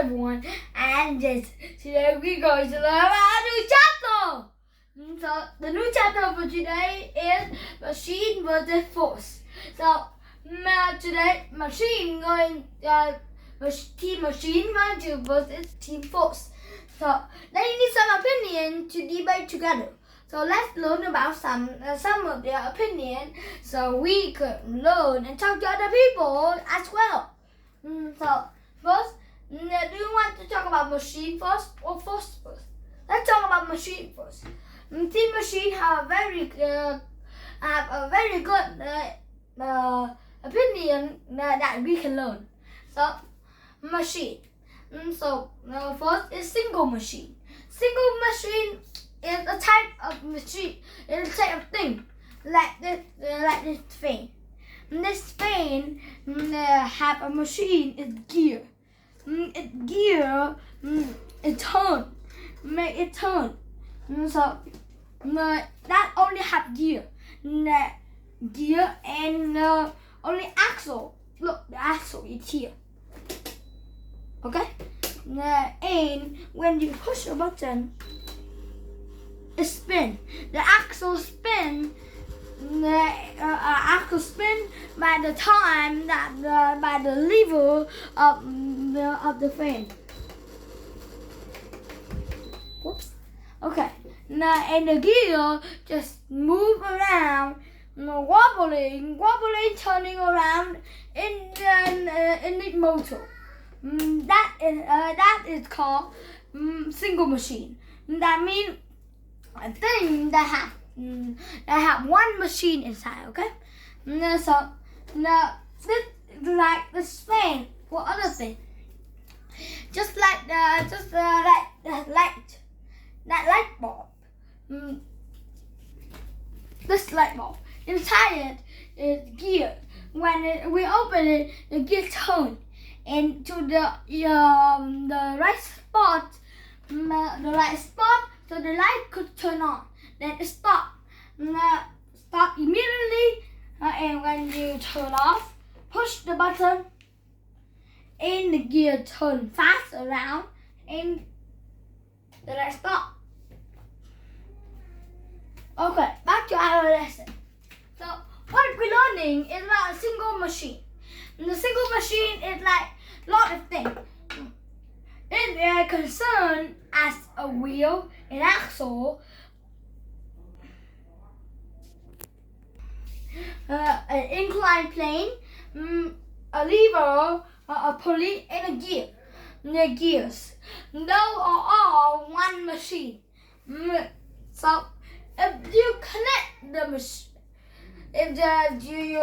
everyone, and today we're going to learn about a new chapter. So the new chapter for today is machine versus force. So today team machine going to versus team force. So they need some opinion to debate together. So let's learn about some of their opinion, so we could learn and talk to other people as well. So first, do you want to talk about machine first or force first? Let's talk about machine first. Team machine have a very good opinion that we can learn. So machine. So first is single machine. Single machine is a type of machine. It's a type of thing like this thing. This thing have a machine is gear. It turn, make it turn. So that only have gear. Gear and only axle. Look, the axle is here. Okay. And when you push a button, it spin. The axle spin. The axle spin by the time that by the lever of the fan. Whoops. Okay. Now and the gear just move around, wobbling, turning around in the motor. That is called single machine. That means a thing that have one machine inside. Okay. So now this like the fan or other thing. Just like that light bulb. This light bulb inside it is gear. When we open it, the gear turns and to the right spot. So the light could turn on. Then it stop. Stop immediately. And when you turn off, push the button, and the gear turn fast around, and the light stop. Okay, back to our lesson. So what we're learning is about a single machine. And the single machine is like a lot of things. It is concerned as a wheel, an axle, an inclined plane, a lever, a pulley, and a gear. The gears. Those are all one machine. So if you connect the machine, if you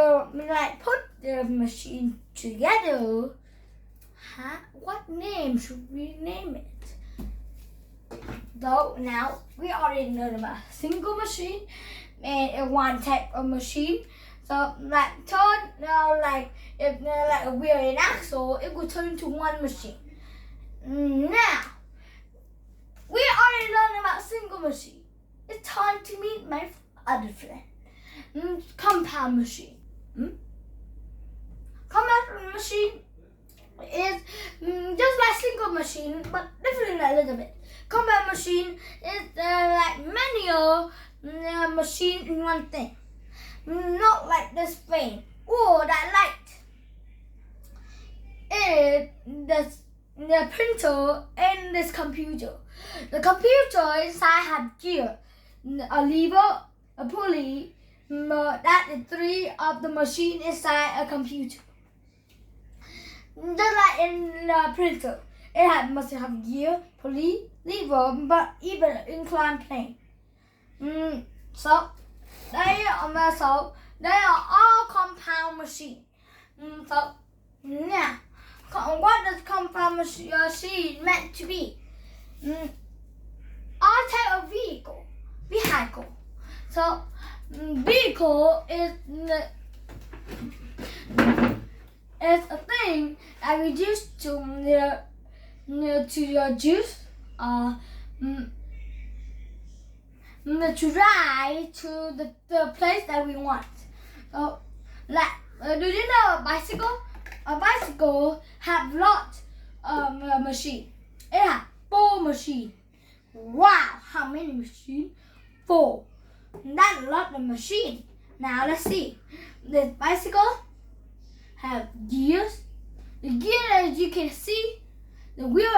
like put the machine together, what name should we name it? Though now we already know about single machine and one type of machine. So like turn like if like a wheel and axle, it will turn into one machine. Now we already learned about single machine. It's time to meet my other friend. Compound machine. Compound machine is just like single machine, but different a little bit. Compound machine is like manual machine in one thing, not like this fan or that light. The printer and this computer. The computer inside have gear, a lever, a pulley. That is three of the machine inside a computer. Just like in the printer, must have gear, pulley, lever, but even an inclined plane. So they are all compound machine. So now, what does compound machine meant to be? All type of vehicle. So vehicle is a thing that we use to use to ride to the place that we want. So, like, do you know a bicycle? A bicycle have lots machine. It has 4 machines. Wow, how many machines? 4. That's a lot of machines. Now let's see. This bicycle have gears. The gear, as you can see, the wheel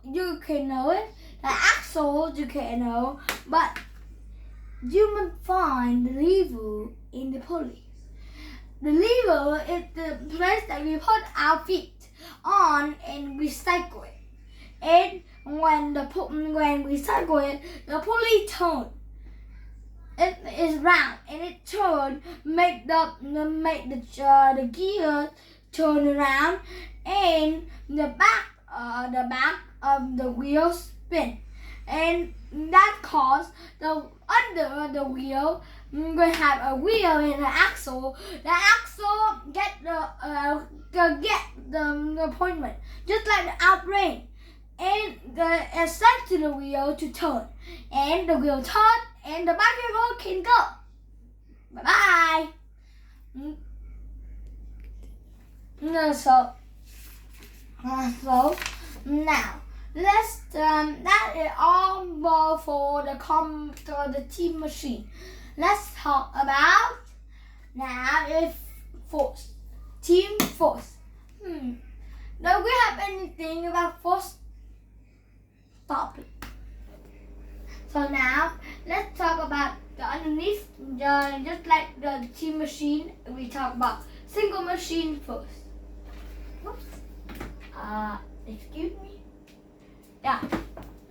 you can know it. The axle you can know, but you must find the lever in the pulley. The lever is the place that we put our feet on and we cycle it. And when we cycle it, the pulley turns. It is round and it turns, make the gear turn around, and the back of the wheel spin, and that causes under the wheel we have a wheel and an axle. The axle get the appointment, just like the outbrain, and it's set to the wheel to turn, and the wheel turn, and the bicycle can go. Bye bye. So now let's that is all for the team machine. Let's talk about now if force, team force. Do we have anything about force? Stop it. So now let's talk about the underneath, just like the team machine. We talk about single machine first. Whoops. Excuse me. Yeah.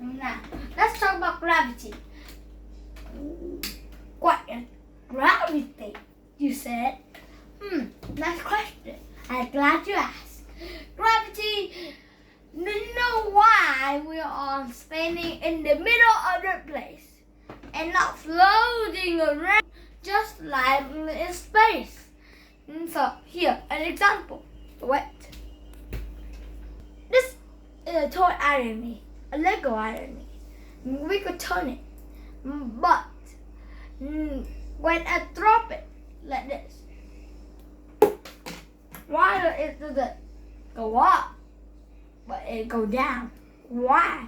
Now let's talk about gravity. What is gravity? You said. Nice question. I'm glad you asked. Gravity. Do you know why we are standing in the middle of the place and not floating around just like in space? So here, an example. Wait. This is a toy irony, a Lego irony. We could turn it, but when I drop it like this, why does it go up, but it go down? Why?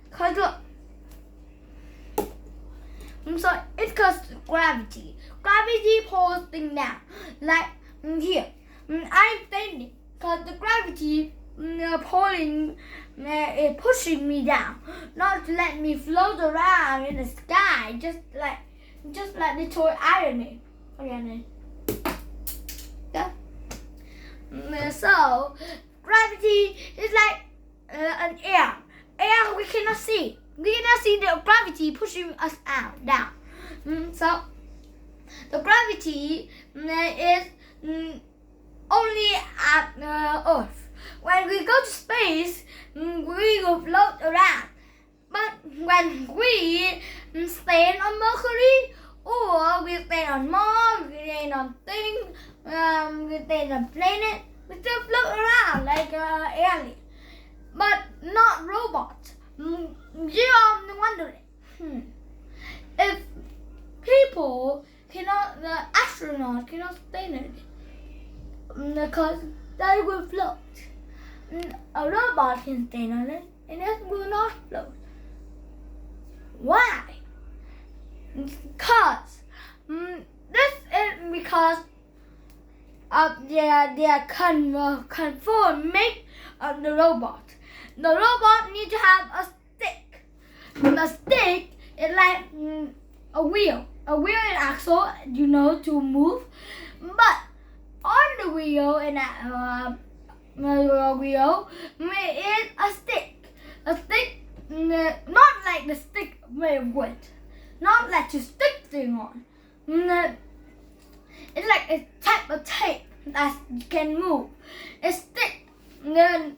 Cause look. So it's cause gravity. Gravity pulls things down. Like here, I'm standing cause the gravity pulling is pushing me down, not to let me float around in the sky, just like the toy irony. Okay, yeah. So gravity is like an air. Air we cannot see. We cannot see the gravity pushing us down. So the gravity is only at Earth. When we go to space, we will float around. But when we stand on Mercury, or we stand on Mars, we stand on things, we stand on planet, we still float around like alien. But not robots. You are wondering, if people cannot, the astronauts cannot stand it, because they will float. A robot can stand on it, and it will not float. Why? Because this is because of their conforming of the robot. The robot needs to have a stick. The stick is like a wheel and axle, to move. But on the wheel and wheel is a stick. A stick, not like the stick made of wood, not like you stick thing on. It's like a type of tape that can move. A stick. Then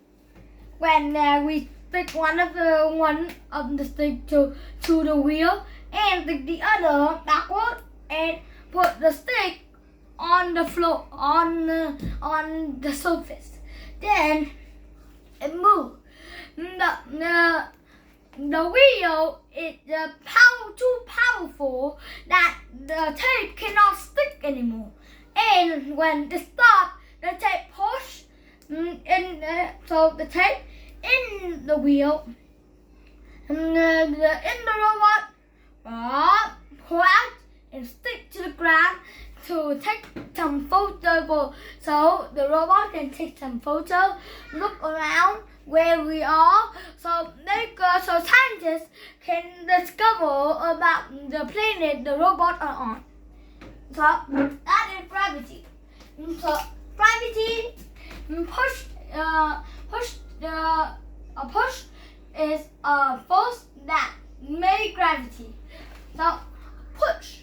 when we stick one of the stick to the wheel and stick the other backward and put the stick on the floor on the surface, then it moves. The wheel is too powerful that the tape cannot stick anymore. And when they stop, the tape push So the tape in the wheel, in the robot, pull out and stick to the ground to take some photo. So the robot can take some photos, look around where we are, so scientists can discover about the planet the robots are on. So that is gravity. So gravity push is a force that made gravity. So push.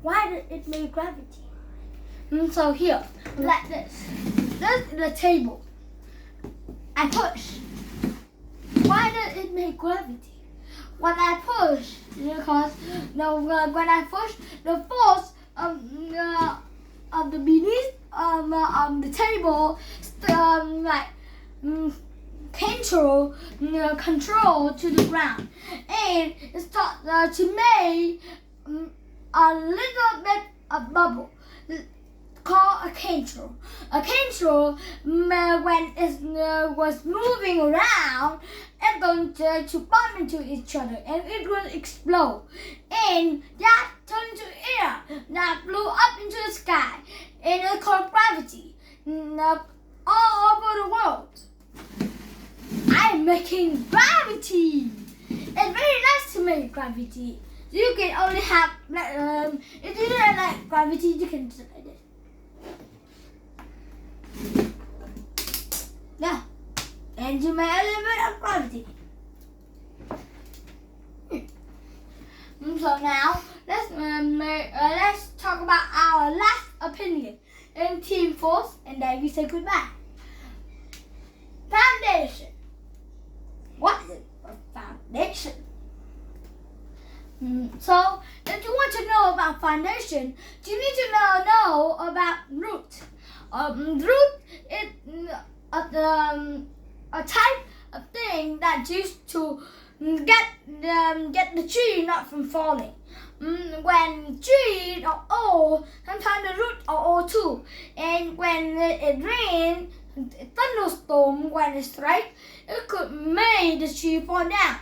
Why did it make gravity? So here, like this. This is the table. I push. Why did it make gravity? When I push, because when I push, the force of the beneath the table control to the ground, and it starts to make a little bit of bubble called a control. A control, when it was moving around, it's going to bump into each other and it will explode. And that turned into air that blew up into the sky. And it's called gravity. All over the world. I'm making gravity. It's very nice to make gravity. You can only have, if you don't like gravity, you can just like this. Yeah, and you make a little bit of gravity. So now let's talk about our last opinion in team force, and then we say goodbye. Foundation. What is a foundation? So if you want to know about foundation, you need to know about root. Root is a type of thing that's used to get the tree not from falling. When trees are old, sometimes the roots are old too. And when it rains, thunderstorm, when it strikes, it could make the tree fall down.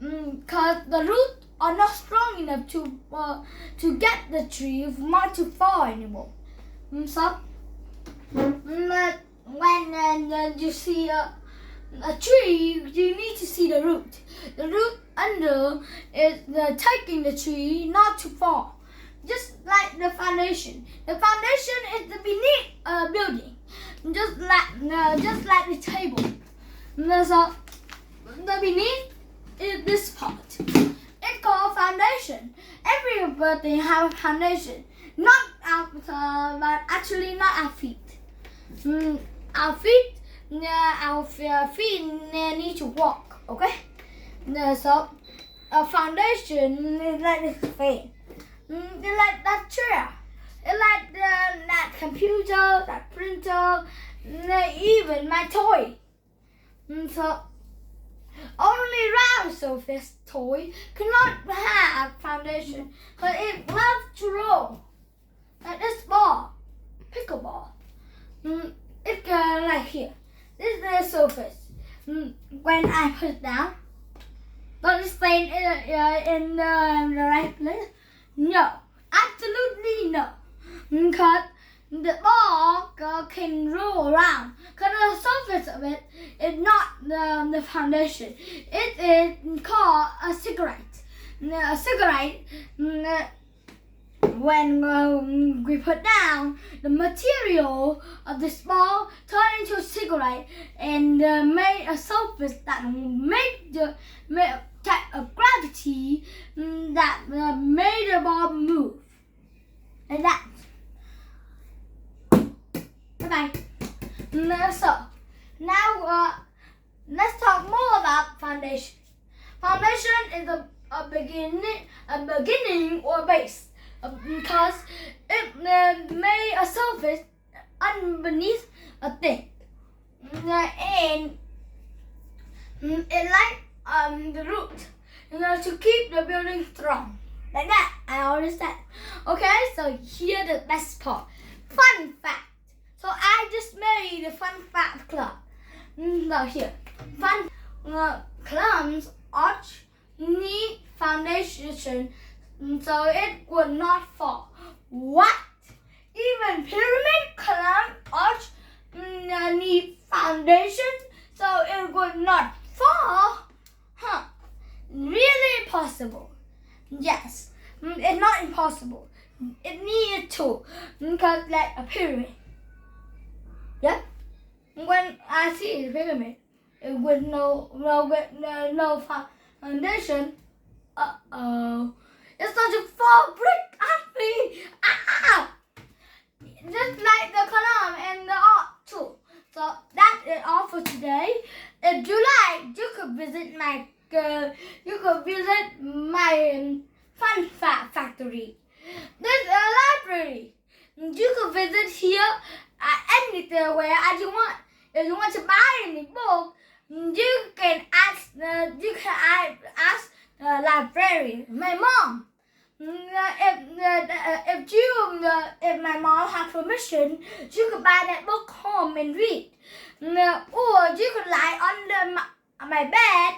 Because the roots are not strong enough to get the tree not to fall anymore. So when you see a tree, you need to see the root. The root under is taking the tree not to fall. Just like the foundation. The foundation is the beneath a building. Just like the table. So the beneath is this part. It's called foundation. Every building has a foundation. Not our, but actually not our feet. Our feet need to walk. Okay. So a foundation is like this thing. It's like that chair. It's like that computer, that printer, even my toy. So only round surface toy cannot have foundation, but it loves to roll. Like this ball, pickleball. It's like here. This is the surface. When I put it down, does it stay in the right place? No, absolutely no. Because the ball can roll around. Because the surface of it is not the foundation. It is called a cigarette. A cigarette, when we put down, the material of this ball turn into a cigarette and made a surface that made a type of gravity that made the ball move. Like that. Bye bye. So now let's talk more about foundation. Foundation is a beginning or base, because it made a surface underneath a thing, and it like the root, to keep the building strong. Like that, I already said. Okay, so here's the best part. Fun fact. So I just made a fun fact club. Now here, fun clubs arch need foundation so it would not fall. What? Even pyramid club arch need foundation so it would not fall? Huh? Really possible? Yes. It's not impossible. It needed to, because like a pyramid. Yep. When I see a pyramid, with no foundation, it's going to fall brick at me. Ah! Just like the column and the art too. So that is all for today. If you like, you could visit my fun fact factory. There's a library. You could visit here anywhere as you want. If you want to buy any book, you can ask the librarian, my mom. If my mom has permission, you could buy that book home and read. Or you could lie under my bed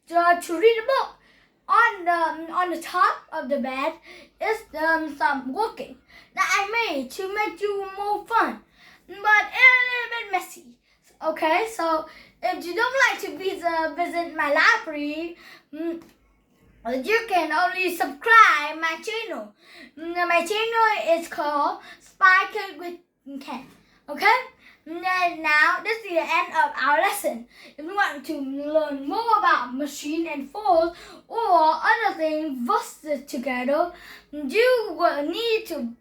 to read a book. On the top of the bed is some working that I made to make you more fun, but a little bit messy. Okay, so if you don't like to visit my library, you can only subscribe my channel. My channel is called Sparkle with Ken. Okay? Now this is the end of our lesson. If you want to learn more about machine and force or other things vested together, you will need to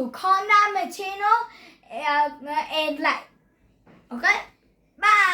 calm down my channel and like. Okay? Bye.